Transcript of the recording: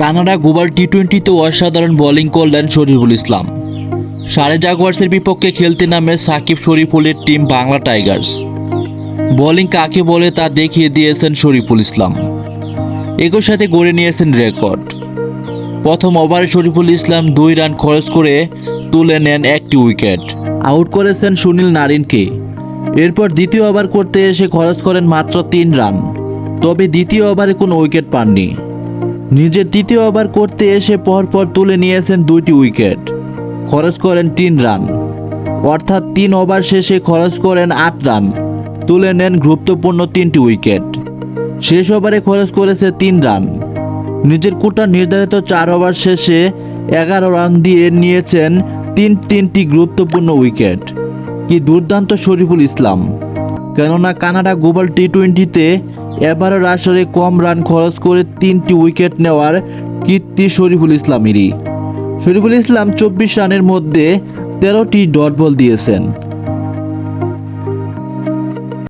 Canada global টি-20-তে অসাধারণ bowling করলেন শরীফুল ইসলাম। সারে জাগুয়ার্সের বিপক্ষে খেলতে নামে সাকিব শরীফুলের টিম বাংলা টাইগার্স। বোলিং কাকে বলে তা দেখিয়ে দিয়েছেন শরীফুল ইসলাম। একই সাথে গড়ে নিয়েছেন রেকর্ড। প্রথম ওভারে শরীফুল ইসলাম 2 রান খরচ করে তুলে নেন একটি উইকেট, আউট করেছেন সুনীল নারিনকে। এরপর দ্বিতীয় ওভার করতে এসে খরচ করেন মাত্র 3 রান, তবে দ্বিতীয় ওভারে কোনো উইকেট পাননি। নিজের তৃতীয় ওভার করতে এসে পরপর তুলে নিয়েছেন 2টি উইকেট, খরচ করেন 3 রান। অর্থাৎ 3 ওভার শেষে খরচ করেন 8 রান, তুলে নেন গুরুত্বপূর্ণ 3টি উইকেট। শেষ ওভারে খরচ করেছে 3 রান। নিজের কোটার নির্ধারিত 4 ওভার শেষে 11 রান দিয়ে নিয়েছেন তিনটি গুরুত্বপূর্ণ উইকেট। কি দুর্দান্ত শরীফুল ইসলাম! কেননা কানাডা গ্লোবাল টি-20-তে এবারের আসরে কম রান খরচ করে 3টি উইকেট নেওয়ার কীর্তি শরীফুল ইসলামেরই। শরীফুল ইসলাম 24 রানের মধ্যে 13টি ডট বল দিয়েছেন।